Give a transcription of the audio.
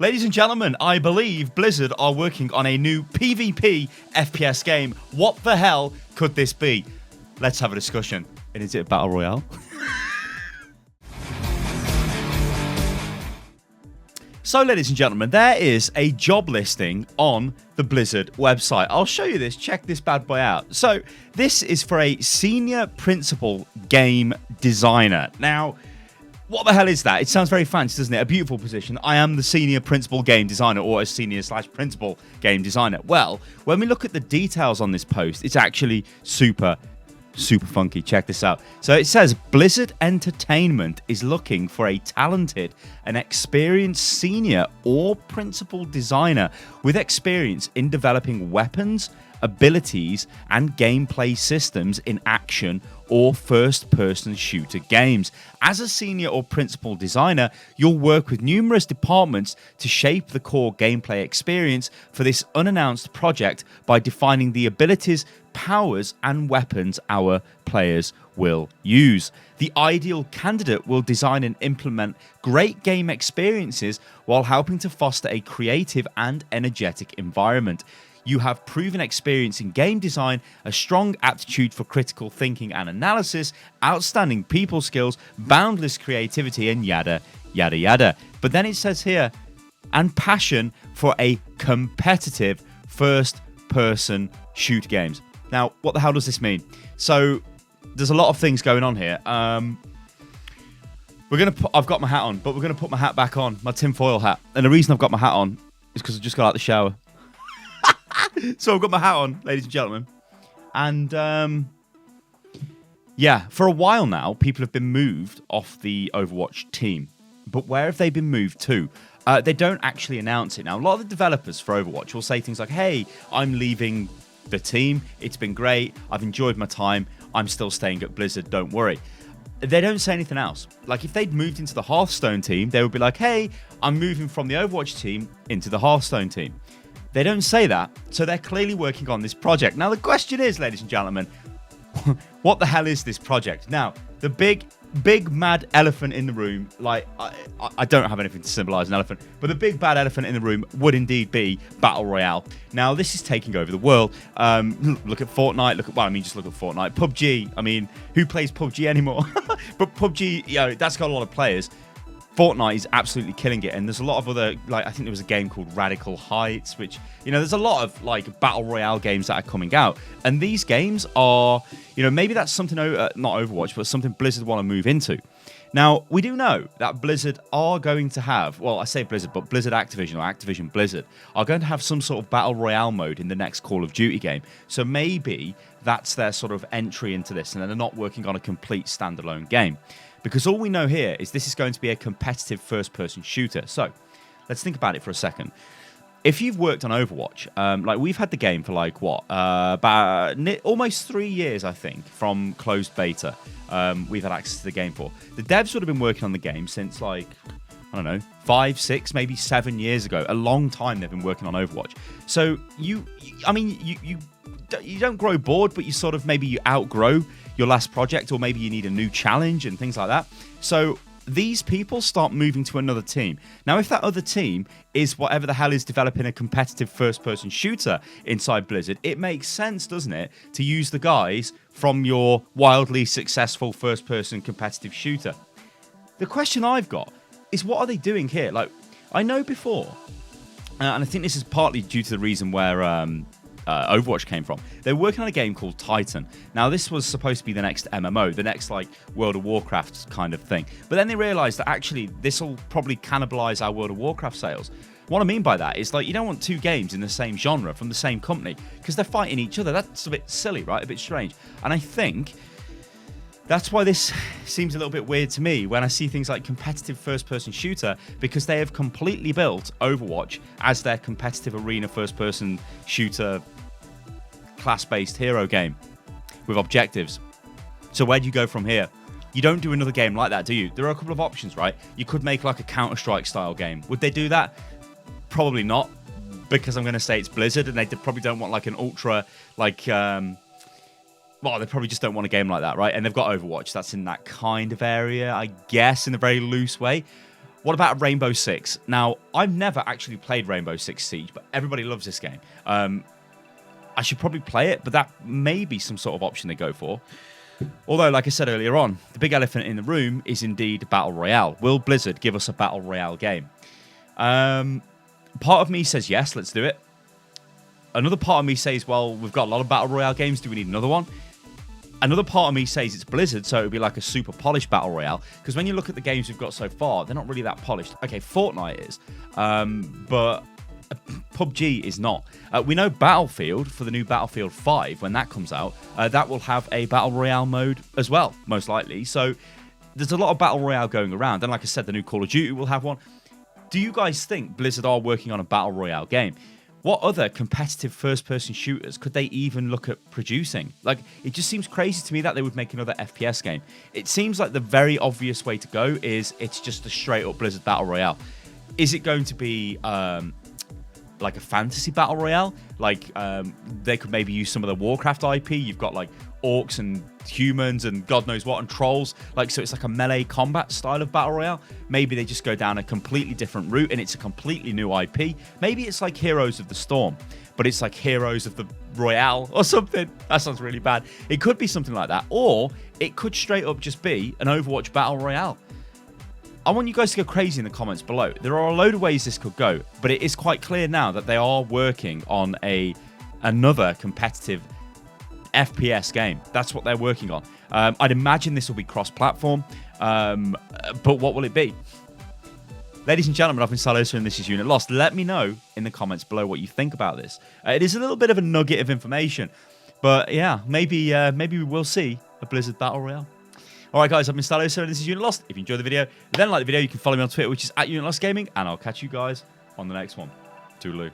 Ladies and gentlemen, I believe Blizzard are working on a new PvP FPS game. What the hell could this be? Let's have a discussion. And is it a Battle Royale? So, ladies and gentlemen, there is a job listing on the Blizzard website. I'll show you this. Check this bad boy out. So, this is for a senior principal game designer. Now, what the hell is that? It sounds very fancy, doesn't it? A beautiful position. I am the senior principal game designer, or a senior/principal game designer. Well, when we look at the details on this post, it's actually super funky. Check this out. So it says Blizzard Entertainment is looking for a talented and experienced senior or principal designer with experience in developing weapons, abilities, and gameplay systems in action or first-person shooter games. As a senior or principal designer, you'll work with numerous departments to shape the core gameplay experience for this unannounced project by defining the abilities, powers, and weapons our players will use. The ideal candidate will design and implement great game experiences while helping to foster a creative and energetic environment. You have proven experience in game design, a strong aptitude for critical thinking and analysis, outstanding people skills, boundless creativity, and yada, yada, yada. But then it says here, and passion for a competitive first-person shoot games. Now, what the hell does this mean? So, there's a lot of things going on here. I've got my hat on, but we're gonna put my hat back on, my tinfoil hat. And the reason I've got my hat on is because I just got out of the shower. So I've got my hat on, ladies and gentlemen. And yeah, for a while now, people have been moved off the Overwatch team. But where have they been moved to? They don't actually announce it. Now, a lot of the developers for Overwatch will say things like, hey, I'm leaving the team. It's been great. I've enjoyed my time. I'm still staying at Blizzard. Don't worry. They don't say anything else. Like, if they'd moved into the Hearthstone team, they would be like, hey, I'm moving from the Overwatch team into the Hearthstone team. They don't say that, so they're clearly working on this project. Now, the question is, ladies and gentlemen, what the hell is this project? Now, the big mad elephant in the room, like, I don't have anything to symbolize an elephant, but the big bad elephant in the room would indeed be Battle Royale. Now, this is taking over the world. Look at Fortnite, just look at Fortnite. PUBG, I mean, who plays PUBG anymore? But PUBG, you know, that's got a lot of players. Fortnite is absolutely killing it, and there's a lot of other, like, I think there was a game called Radical Heights, which, you know, there's a lot of, like, Battle Royale games that are coming out, and these games are, you know, maybe that's something, not Overwatch, but something Blizzard want to move into. Now, we do know that Blizzard are going to have, well, I say Blizzard, but Blizzard Activision, or Activision Blizzard, are going to have some sort of Battle Royale mode in the next Call of Duty game, so maybe that's their sort of entry into this, and they're not working on a complete standalone game. Because all we know here is this is going to be a competitive first-person shooter. So, let's think about it for a second. If you've worked on Overwatch, like, we've had the game for, like, what? About almost 3 years, I think, from closed beta. We've had access to the game for. The devs would have been working on the game since, like, I don't know, 5, 6, maybe 7 years ago. A long time they've been working on Overwatch. So, you don't grow bored, but you outgrow your last project, or maybe you need a new challenge and things like that. So these people start moving to another team. Now, if that other team is whatever the hell is developing a competitive first-person shooter inside Blizzard, it makes sense, doesn't it, to use the guys from your wildly successful first-person competitive shooter. The question I've got is, what are they doing here? Like, I know before, and I think this is partly due to the reason where Overwatch came from. They're working on a game called Titan. Now, this was supposed to be the next MMO, the next, like, World of Warcraft kind of thing. But then they realized that actually this will probably cannibalize our World of Warcraft sales. What I mean by that is, like, you don't want two games in the same genre from the same company because they're fighting each other. That's a bit silly, right? A bit strange. And I think that's why this seems a little bit weird to me when I see things like competitive first-person shooter, because they have completely built Overwatch as their competitive arena first-person shooter class-based hero game with objectives. So where do you go from here? You don't do another game like that, do you? There are a couple of options, right? You could make like a Counter-Strike style game. Would they do that? Probably not, because I'm going to say it's Blizzard, and they probably don't want like an ultra, like, well, they probably just don't want a game like that, right? And they've got Overwatch. That's in that kind of area, I guess, in a very loose way. What about Rainbow Six? Now, I've never actually played Rainbow Six Siege, but everybody loves this game. I should probably play it, but that may be some sort of option they go for. Although, like I said earlier on, the big elephant in the room is indeed Battle Royale. Will Blizzard give us a Battle Royale game? Part of me says yes, let's do it. Another part of me says, well, we've got a lot of Battle Royale games. Do we need another one? Another part of me says it's Blizzard, so it would be like a super polished Battle Royale. Because when you look at the games we've got so far, they're not really that polished. Okay, Fortnite is. But PUBG is not. We know Battlefield, for the new Battlefield 5, when that comes out, that will have a Battle Royale mode as well, most likely. So there's a lot of Battle Royale going around. And like I said, the new Call of Duty will have one. Do you guys think Blizzard are working on a Battle Royale game? What other competitive first-person shooters could they even look at producing? Like, it just seems crazy to me that they would make another FPS game. It seems like the very obvious way to go is it's just a straight-up Blizzard Battle Royale. Is it going to be like a fantasy Battle Royale? Like, they could maybe use some of the Warcraft IP. You've got, like, orcs and humans and God knows what, and trolls. Like, so it's like a melee combat style of Battle Royale. Maybe they just go down a completely different route and it's a completely new IP. Maybe it's like Heroes of the Storm, but it's like Heroes of the Royale or something. That sounds really bad. It could be something like that. Or it could straight up just be an Overwatch Battle Royale. I want you guys to go crazy in the comments below. There are a load of ways this could go, but it is quite clear now that they are working on another competitive FPS game. That's what they're working on. I'd imagine this will be cross-platform, but what will it be? Ladies and gentlemen, I've been Stylosa and this is Unit Lost. Let me know in the comments below what you think about this. It is a little bit of a nugget of information, but yeah, maybe we will see a Blizzard Battle Royale. All right, guys, I've been Stylosa and this is Unit Lost. If you enjoyed the video, then like the video. You can follow me on Twitter, which is @UnitLostGaming, and I'll catch you guys on the next one. Toodaloo.